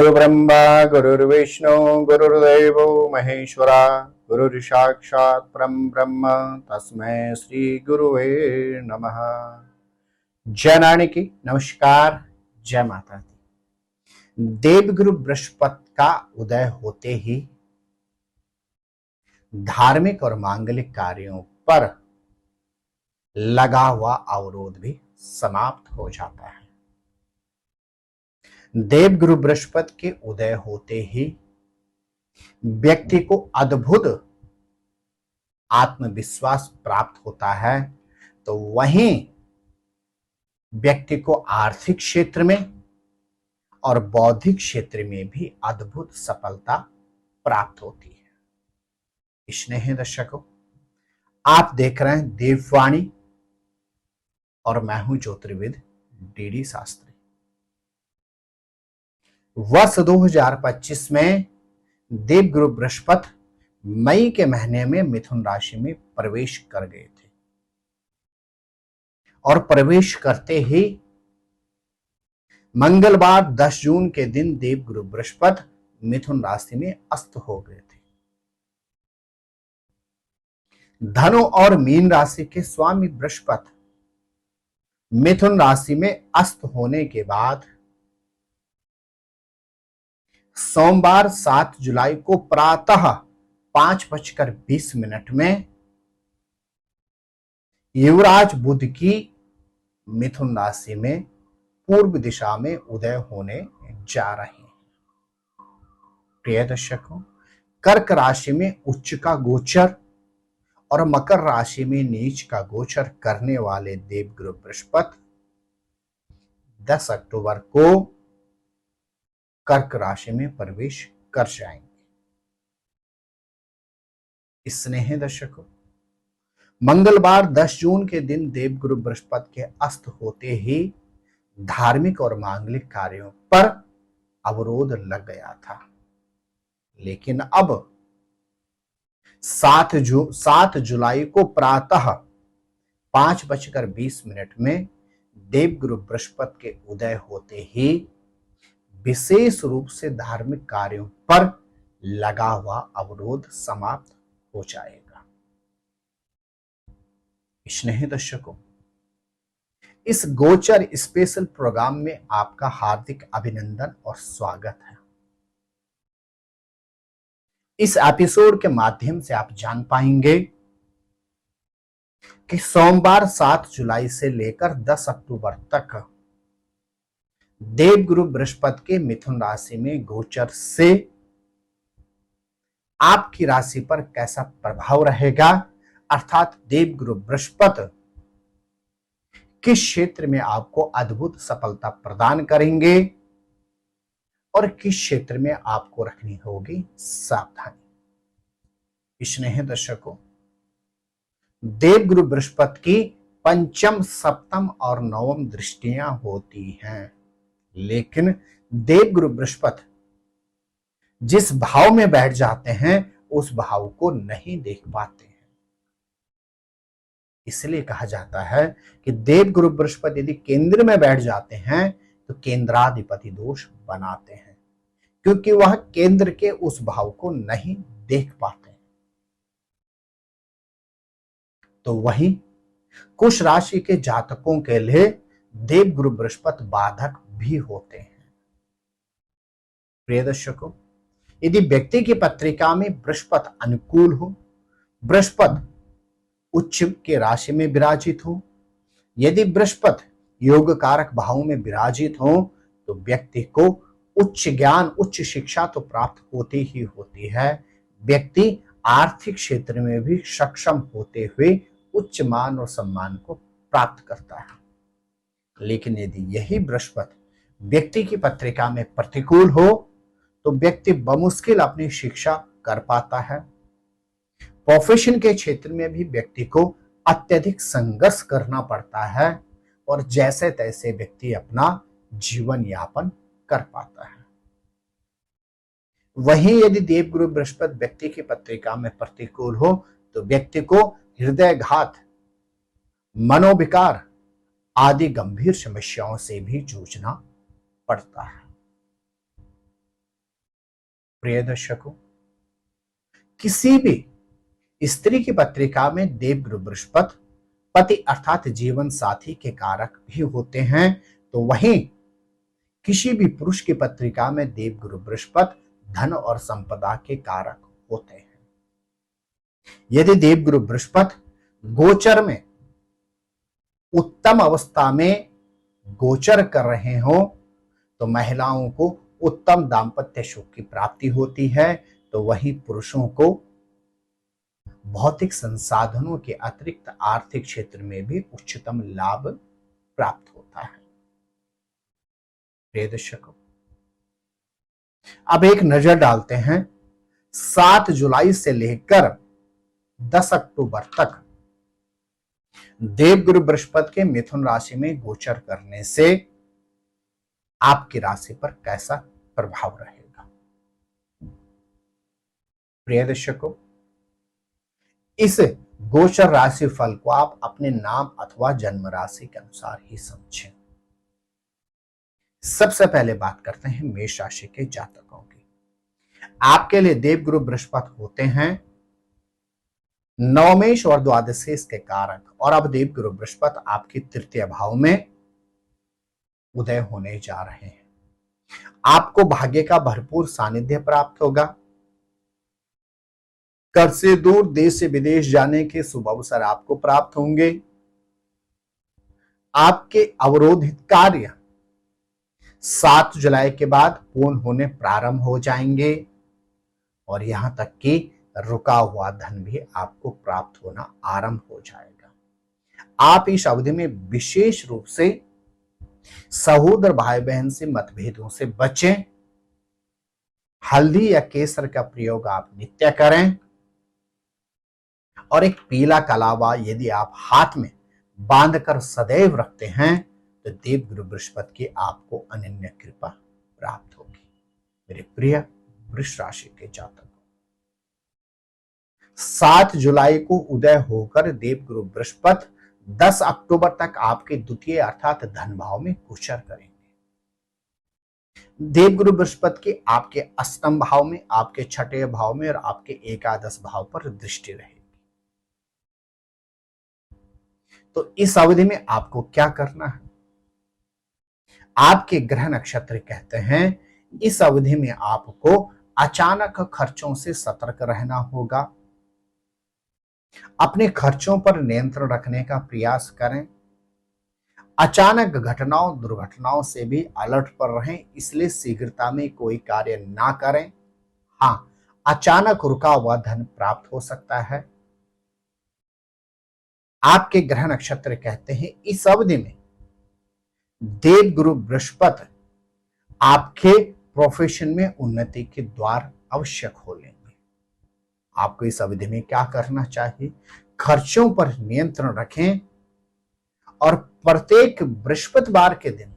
गुरु ब्रह्मा गुरुर्विष्णु गुरुर्देवो महेश्वरा गुरु साक्षात् परम ब्रह्म तस्मै श्री गुरुवे नमः। जय नारायण की नमस्कार, जय माता दी। देवगुरु बृहस्पति का उदय होते ही धार्मिक और मांगलिक कार्यों पर लगा हुआ अवरोध भी समाप्त हो जाता है। देवगुरु बृहस्पति के उदय होते ही व्यक्ति को अद्भुत आत्मविश्वास प्राप्त होता है, तो वहीं व्यक्ति को आर्थिक क्षेत्र में और बौद्धिक क्षेत्र में भी अद्भुत सफलता प्राप्त होती है। स्नेह दर्शकों, आप देख रहे हैं देववाणी और मैं हूं ज्योतिर्विद डीडी शास्त्री। वर्ष 2025 में देवगुरु बृहस्पति मई के महीने में मिथुन राशि में प्रवेश कर गए थे और प्रवेश करते ही मंगलवार 10 जून के दिन देवगुरु बृहस्पति मिथुन राशि में अस्त हो गए थे। धनु और मीन राशि के स्वामी बृहस्पति मिथुन राशि में अस्त होने के बाद सोमवार 7 जुलाई को प्रातः 5:20 में युवराज बुध की मिथुन राशि में पूर्व दिशा में उदय होने जा रहे हैं। प्रिय दर्शकों, कर्क राशि में उच्च का गोचर और मकर राशि में नीच का गोचर करने वाले देवगुरु बृहस्पति 10 अक्टूबर को कर्क राशि में प्रवेश कर जाएंगे। स्नेह दर्शकों, मंगलवार 10 जून के दिन देवगुरु बृहस्पति के अस्त होते ही धार्मिक और मांगलिक कार्यों पर अवरोध लग गया था, लेकिन अब 7 जुलाई को प्रातः 5:20 में देवगुरु बृहस्पति के उदय होते ही विशेष रूप से धार्मिक कार्यों पर लगा हुआ अवरोध समाप्त हो जाएगा। स्नेह दर्शकों, इस गोचर स्पेशल प्रोग्राम में आपका हार्दिक अभिनंदन और स्वागत है। इस एपिसोड के माध्यम से आप जान पाएंगे कि सोमवार 7 जुलाई से लेकर 10 अक्टूबर तक देवगुरु बृहस्पति के मिथुन राशि में गोचर से आपकी राशि पर कैसा प्रभाव रहेगा, अर्थात देवगुरु बृहस्पति किस क्षेत्र में आपको अद्भुत सफलता प्रदान करेंगे और किस क्षेत्र में आपको रखनी होगी सावधानी। स्नेह दर्शकों, देवगुरु बृहस्पति की पंचम, सप्तम और नवम दृष्टियां होती हैं, लेकिन देवगुरु बृहस्पति जिस भाव में बैठ जाते हैं उस भाव को नहीं देख पाते हैं। इसलिए कहा जाता है कि देवगुरु बृहस्पति यदि केंद्र में बैठ जाते हैं तो केंद्राधिपति दोष बनाते हैं, क्योंकि वह केंद्र के उस भाव को नहीं देख पाते। तो वहीं कुछ राशि के जातकों के लिए देवगुरु बृहस्पति बाधक भी होते हैं। प्रिय दर्शकों, यदि व्यक्ति की पत्रिका में बृहस्पति अनुकूल हो, बृहस्पति उच्च के राशि में विराजित हो, यदि बृहस्पति योग कारक भाव में विराजित हो, तो व्यक्ति को उच्च ज्ञान, उच्च शिक्षा तो प्राप्त होती ही होती है। व्यक्ति आर्थिक क्षेत्र में भी सक्षम होते हुए उच्च मान और सम्मान को प्राप्त करता है। लेकिन यदि यही बृहस्पति व्यक्ति की पत्रिका में प्रतिकूल हो तो व्यक्ति बमुश्किल अपनी शिक्षा कर पाता है। प्रोफेशन के क्षेत्र में भी व्यक्ति को अत्यधिक संघर्ष करना पड़ता है और जैसे तैसे व्यक्ति अपना जीवन यापन कर पाता है। वहीं यदि देवगुरु बृहस्पति व्यक्ति की पत्रिका में प्रतिकूल हो तो व्यक्ति को हृदयघात, मनोविकार आदि गंभीर समस्याओं से भी जूझना पड़ता है। प्रिय दर्शकों, किसी भी स्त्री की पत्रिका में देवगुरु बृहस्पति पति अर्थात जीवन साथी के कारक भी होते हैं, तो वहीं किसी भी पुरुष की पत्रिका में देवगुरु बृहस्पति धन और संपदा के कारक होते हैं। यदि देवगुरु बृहस्पति गोचर में उत्तम अवस्था में गोचर कर रहे हो तो महिलाओं को उत्तम दाम्पत्य सुख की प्राप्ति होती है, तो वही पुरुषों को भौतिक संसाधनों के अतिरिक्त आर्थिक क्षेत्र में भी उच्चतम लाभ प्राप्त होता है। प्रिय दर्शकों, अब एक नजर डालते हैं 7 जुलाई से लेकर 10 अक्टूबर तक देवगुरु बृहस्पति के मिथुन राशि में गोचर करने से आपकी राशि पर कैसा प्रभाव रहेगा। प्रिय दर्शकों, इस गोचर राशि फल को आप अपने नाम अथवा जन्म राशि के अनुसार ही समझें। सबसे पहले बात करते हैं मेष राशि के जातकों की। आपके लिए देवगुरु बृहस्पति होते हैं नवमेश और द्वादशेश के कारक, और अब देवगुरु बृहस्पति आपकी तृतीय भाव में उदय होने जा रहे हैं। आपको भाग्य का भरपूर सानिध्य प्राप्त होगा। घर से दूर देश से विदेश जाने के शुभ अवसर आपको प्राप्त होंगे। आपके अवरोधित कार्य 7 जुलाई के बाद पूर्ण होने प्रारंभ हो जाएंगे, और यहां तक कि रुका हुआ धन भी आपको प्राप्त होना आरंभ हो जाएगा। आप इस अवधि में विशेष रूप से सहोदर भाई बहन से मतभेदों से बचें। हल्दी या केसर का प्रयोग आप नित्य करें, और एक पीला कलावा यदि आप हाथ में बांधकर सदैव रखते हैं तो देवगुरु बृहस्पति की आपको अनन्य कृपा प्राप्त होगी। मेरे प्रिय वृष राशि के जातकों, 7 जुलाई को उदय होकर देवगुरु बृहस्पति 10 अक्टूबर तक आपके द्वितीय अर्थात धन भाव में गोचर करेंगे। देवगुरु बृहस्पति की आपके अष्टम भाव में, आपके छठे भाव में और आपके एकादश भाव पर दृष्टि रहेगी। तो इस अवधि में आपको क्या करना है? आपके ग्रह नक्षत्र कहते हैं इस अवधि में आपको अचानक खर्चों से सतर्क रहना होगा। अपने खर्चों पर नियंत्रण रखने का प्रयास करें। अचानक घटनाओं दुर्घटनाओं से भी अलर्ट पर रहें, इसलिए शीघ्रता में कोई कार्य ना करें। हाँ, अचानक रुका हुआ धन प्राप्त हो सकता है। आपके ग्रह नक्षत्र कहते हैं इस अवधि में देवगुरु बृहस्पति आपके प्रोफेशन में उन्नति के द्वार अवश्य खोलेंगे। आपको इस अवधि में क्या करना चाहिए? खर्चों पर नियंत्रण रखें, और प्रत्येक बृहस्पतिवार के दिन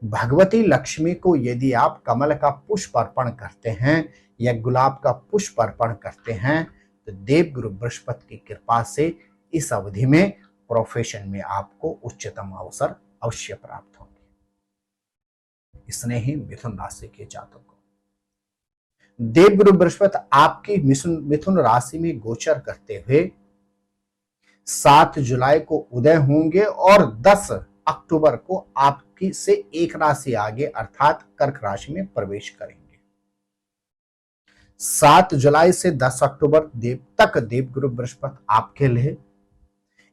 भगवती लक्ष्मी को यदि आप कमल का पुष्प अर्पण करते हैं या गुलाब का पुष्प अर्पण करते हैं तो देवगुरु बृहस्पति की कृपा से इस अवधि में प्रोफेशन में आपको उच्चतम अवसर अवश्य प्राप्त होंगे। इसने ही मिथुन राशि के जातकों को देवगुरु बृहस्पति आपकी मिथुन राशि में गोचर करते हुए 7 जुलाई को उदय होंगे और 10 अक्टूबर को आपकी से एक राशि आगे अर्थात कर्क राशि में प्रवेश करेंगे। 7 जुलाई से 10 अक्टूबर तक देवगुरु बृहस्पति आपके लिए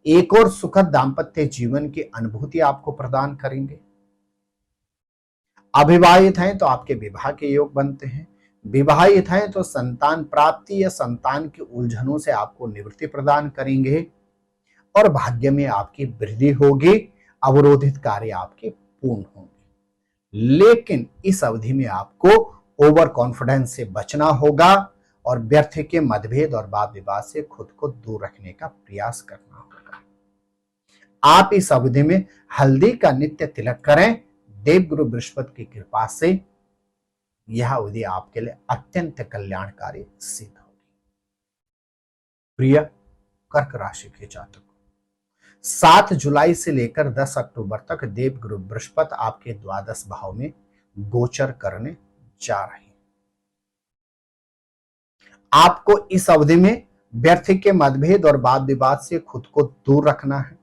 एक और सुखद दाम्पत्य जीवन की अनुभूति आपको प्रदान करेंगे। अविवाहित हैं तो आपके विवाह के योग बनते हैं। विवाहित हैं तो संतान प्राप्ति या संतान की उलझनों से आपको निवृत्ति प्रदान करेंगे, और भाग्य में आपकी वृद्धि होगी। अवरोधित कार्य आपके पूर्ण होंगे। लेकिन इस अवधि में आपको ओवर कॉन्फिडेंस से बचना होगा, और व्यर्थ के मतभेद और वाद विवाद से खुद को दूर रखने का प्रयास करना होगा। आप इस अवधि में हल्दी का नित्य तिलक करें। देवगुरु बृहस्पति की कृपा से यह अवधि आपके लिए अत्यंत कल्याणकारी सिद्ध होगी। प्रिय कर्क राशि के जातकों, 7 जुलाई से लेकर 10 अक्टूबर तक देवगुरु बृहस्पति आपके द्वादश भाव में गोचर करने जा रहे हैं। आपको इस अवधि में व्यर्थ के मतभेद और वाद विवाद से खुद को दूर रखना है।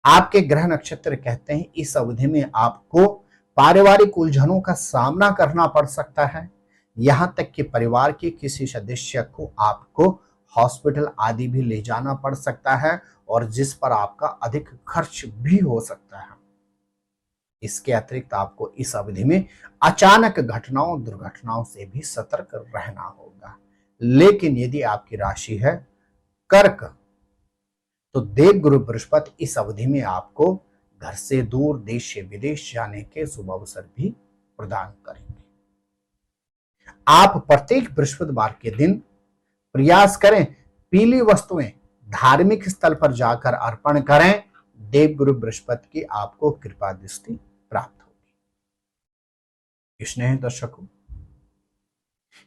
आपके ग्रह नक्षत्र कहते हैं इस अवधि में आपको पारिवारिक उलझनों का सामना करना पड़ सकता है। यहां तक कि परिवार के किसी सदस्य को आपको हॉस्पिटल आदि भी ले जाना पड़ सकता है और जिस पर आपका अधिक खर्च भी हो सकता है। इसके अतिरिक्त आपको इस अवधि में अचानक घटनाओं दुर्घटनाओं से भी सतर्क रहना होगा। लेकिन यदि आपकी राशि है कर्क, तो देवगुरु बृहस्पति इस अवधि में आपको घर से दूर देश से विदेश जाने के शुभ अवसर भी प्रदान करेंगे। आप प्रत्येक बृहस्पतिवार के दिन प्रयास करें पीली वस्तुएं धार्मिक स्थल पर जाकर अर्पण करें। देवगुरु बृहस्पति की आपको कृपा दृष्टि प्राप्त होगी। स्नेह दर्शकों,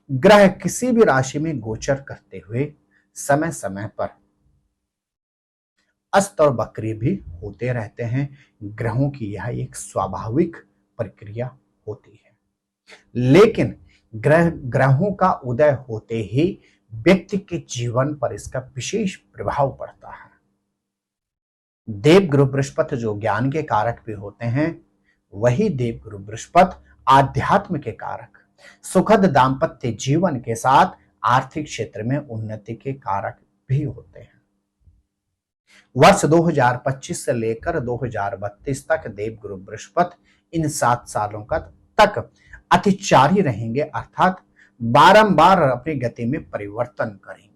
ग्रह किसी भी राशि में गोचर करते हुए समय समय पर अस्त और वक्री भी होते रहते हैं। ग्रहों की यह एक स्वाभाविक प्रक्रिया होती है। लेकिन ग्रहों का उदय होते ही व्यक्ति के जीवन पर इसका विशेष प्रभाव पड़ता है। देवगुरु बृहस्पति जो ज्ञान के कारक भी होते हैं, वही देवगुरु बृहस्पति आध्यात्म के कारक, सुखद दाम्पत्य जीवन के साथ आर्थिक क्षेत्र में उन्नति के कारक भी होते हैं। वर्ष 2025 से लेकर 2032 तक देवगुरु बृहस्पति इन 7 सालों तक अतिचारी रहेंगे, अर्थात बारंबार अपनी गति में परिवर्तन करेंगे।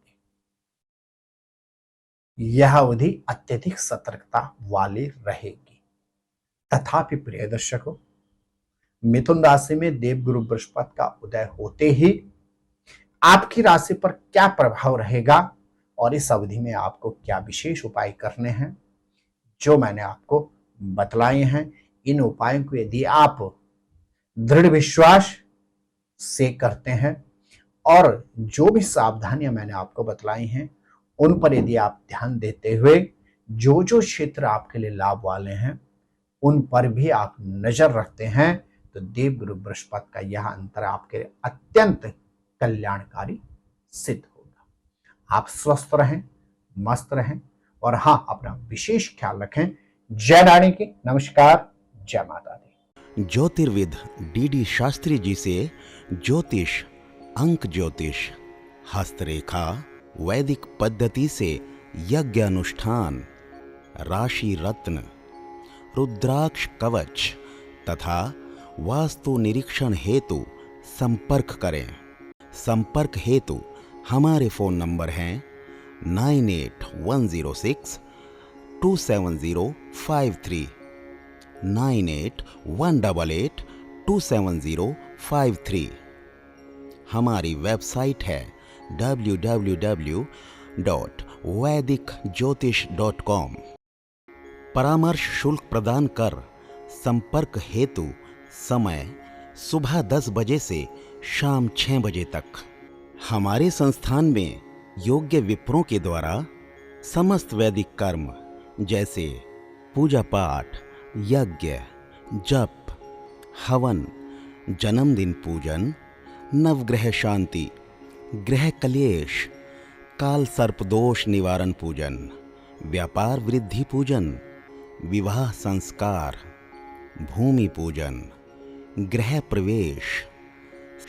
यह अवधि अत्यधिक सतर्कता वाली रहेगी। तथापि प्रिय दर्शकों, मिथुन राशि में देवगुरु बृहस्पति का उदय होते ही आपकी राशि पर क्या प्रभाव रहेगा और इस अवधि में आपको क्या विशेष उपाय करने हैं, जो मैंने आपको बतलाए हैं, इन उपायों को यदि आप दृढ़ विश्वास से करते हैं और जो भी सावधानियां मैंने आपको बतलाई हैं उन पर यदि आप ध्यान देते हुए जो जो क्षेत्र आपके लिए लाभ वाले हैं उन पर भी आप नजर रखते हैं, तो देवगुरु बृहस्पति का यह अंतर आपके लिए अत्यंत कल्याणकारी सिद्ध होगा। आप स्वस्थ रहें, मस्त रहें और हाँ, अपना विशेष ख्याल रखें। जय रानी की नमस्कार, जय माता दी। ज्योतिर्विद डीडी शास्त्री जी से ज्योतिष, अंक ज्योतिष, हस्तरेखा, वैदिक पद्धति से यज्ञ अनुष्ठान, राशि रत्न, रुद्राक्ष कवच तथा वास्तु निरीक्षण हेतु संपर्क करें। संपर्क हेतु हमारे फोन नंबर हैं 9810627053, 9818827053। हमारी वेबसाइट है www.vedicjyotish.com। परामर्श शुल्क प्रदान कर संपर्क हेतु समय सुबह 10 बजे से शाम 6 बजे तक। हमारे संस्थान में योग्य विप्रों के द्वारा समस्त वैदिक कर्म जैसे पूजा पाठ, यज्ञ, जप, हवन, जन्मदिन पूजन, नवग्रह शांति, ग्रह कलेश, काल सर्प दोष निवारण पूजन, व्यापार वृद्धि पूजन, विवाह संस्कार, भूमि पूजन, गृह प्रवेश,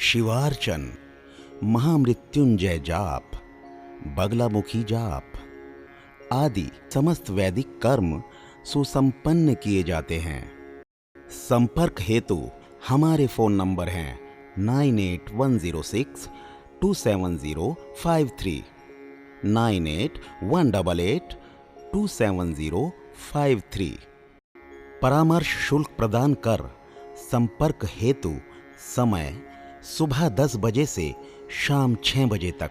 शिवार्चन, महामृत्युंजय जाप, बगलामुखी जाप आदि समस्त वैदिक कर्म सुसंपन्न किए जाते हैं। संपर्क हेतु हमारे फोन नंबर हैं 9810627053, 9818827053। परामर्श शुल्क प्रदान कर संपर्क हेतु समय सुबह 10 बजे से शाम 6 बजे तक।